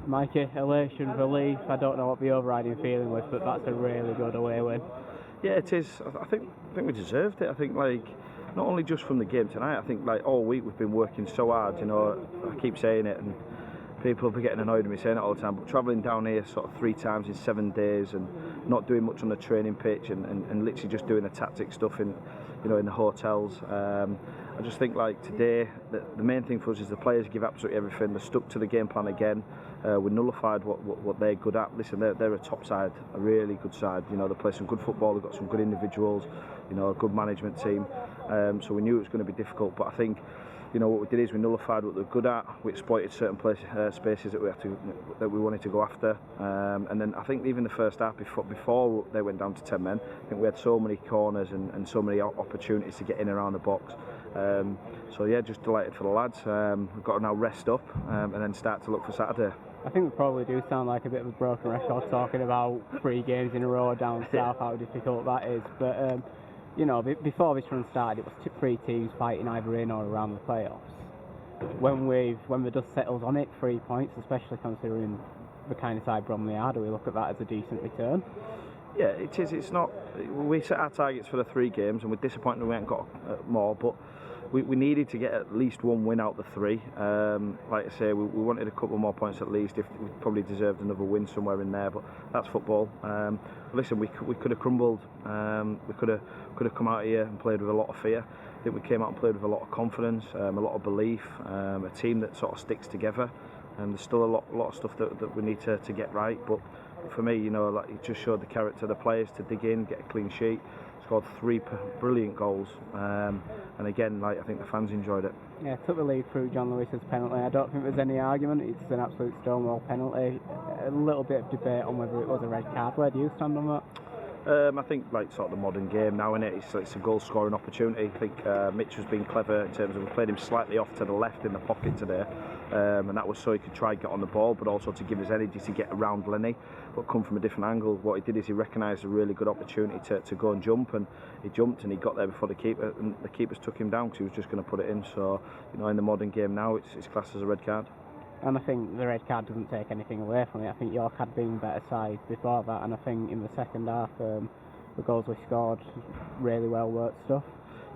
Mikey, elation, relief, I don't know what the overriding feeling was, but that's a really good away win. Yeah, it is. I think we deserved it. I think not only just from the game tonight. I think all week we've been working so hard. I keep saying it, and people will be getting annoyed with me saying it all the time. But travelling down here sort of 3 times in 7 days and not doing much on the training pitch and literally just doing the tactic stuff in the hotels. I just think today the main thing for us is the players give absolutely everything. They're stuck to the game plan again. We nullified what they're good at. Listen, they're a top side, a really good side. They play some good football. They've got some good individuals. A good management team. So we knew it was going to be difficult. But I think what we did is we nullified what they're good at. We exploited certain spaces that we wanted to go after. And then I think even the first half before they went down to 10 men, I think we had so many corners and so many opportunities to get in around the box. So yeah, just delighted for the lads. We've got to now rest up and then start to look for Saturday. I think we probably do sound like a bit of a broken record talking about 3 games in a row down south, how difficult that is. But before this run started, it was 3 teams fighting either in or around the playoffs. When the dust settles on it, 3 points, especially considering the kind of side Bromley are, do we look at that as a decent return? Yeah, it is. It's not. We set our targets for the 3 games, and we're disappointed we haven't got more. But we needed to get at least 1 win out of the 3. Like I say, we wanted a couple more points at least. If we probably deserved another win somewhere in there, but that's football. Listen, we could have crumbled. We could have come out here and played with a lot of fear. I think we came out and played with a lot of confidence, a lot of belief. A team that sort of sticks together. And there's still a lot of stuff that we need to get right. But for me, it just showed the character of the players to dig in, get a clean sheet. Scored 3 brilliant goals, and again, I think the fans enjoyed it. Yeah, took the lead through John Lewis's penalty. I don't think there's any argument. It's an absolute stonewall penalty. A little bit of debate on whether it was a red card. Where do you stand on that? I think sort of the modern game now, innit? It's a goal scoring opportunity. I think Mitch has been clever in terms of we played him slightly off to the left in the pocket today, and that was so he could try and get on the ball, but also to give us energy to get around Lenny, but come from a different angle. What he did is he recognised a really good opportunity to go and jump, and he jumped and he got there before the keeper, and the keepers took him down because he was just going to put it in. So in the modern game now, it's classed as a red card. And I think the red card doesn't take anything away from it. I think York had been better side before that, and I think in the second half, the goals we scored, really well worked stuff.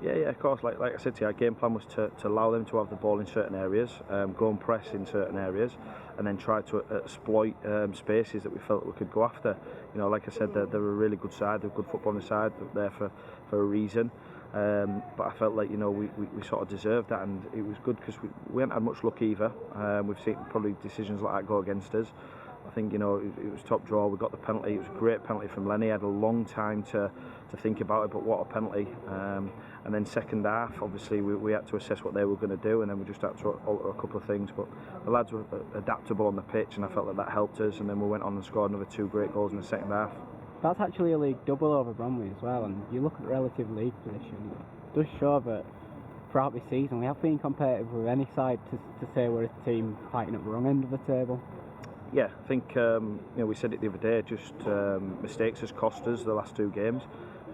Yeah, of course. Like I said to you, our game plan was to allow them to have the ball in certain areas, go and press in certain areas, and then try to exploit spaces that we felt we could go after. Like I said, they're a really good side, they're a good footballing side, they're there for a reason. But I felt like we sort of deserved that, and it was good because we hadn't had much luck either. We've seen probably decisions like that go against us. I think it was top draw. We got the penalty. It was a great penalty from Lenny. I had a long time to think about it, but what a penalty! And then second half, obviously we had to assess what they were going to do, and then we just had to alter a couple of things. But the lads were adaptable on the pitch, and I felt that helped us. And then we went on and scored another 2 great goals in the second half. That's actually a league double over Bromley as well, and you look at the relative league position, it does show that throughout this season we have been competitive with any side to say we're a team fighting at the wrong end of the table. Yeah, I think we said it the other day, just mistakes has cost us the last 2 games.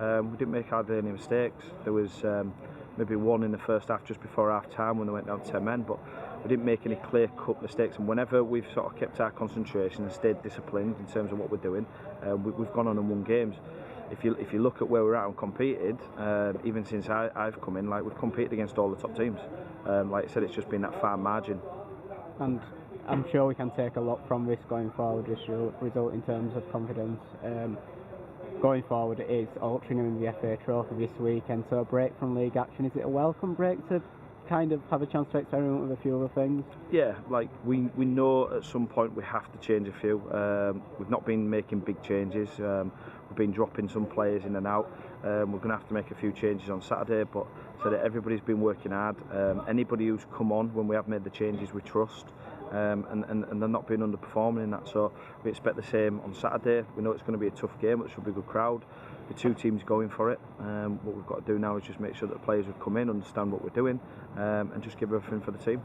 We didn't make hardly any mistakes. There was maybe one in the first half just before half time when they went down to 10 men, but we didn't make any clear cut mistakes, and whenever we've sort of kept our concentration and stayed disciplined in terms of what we're doing, we've gone on and won games. If you look at where we're at and competed, even since I've come in, we've competed against all the top teams. Like I said, it's just been that fine margin. And I'm sure we can take a lot from this going forward, this result in terms of confidence. Going forward, it is Altrincham in the FA Trophy this weekend, so a break from league action. Is it a welcome break to kind of have a chance to experiment with a few other things? Yeah, we know at some point we have to change a few. We've not been making big changes. We've been dropping some players in and out. We're going to have to make a few changes on Saturday, but so that everybody's been working hard. Anybody who's come on when we have made the changes we trust, and they're not been underperforming in that, so we expect the same on Saturday. We know it's going to be a tough game, but it should be a good crowd. The 2 teams going for it. What we've got to do now is just make sure that the players will come in, understand what we're doing, and just give everything for the team.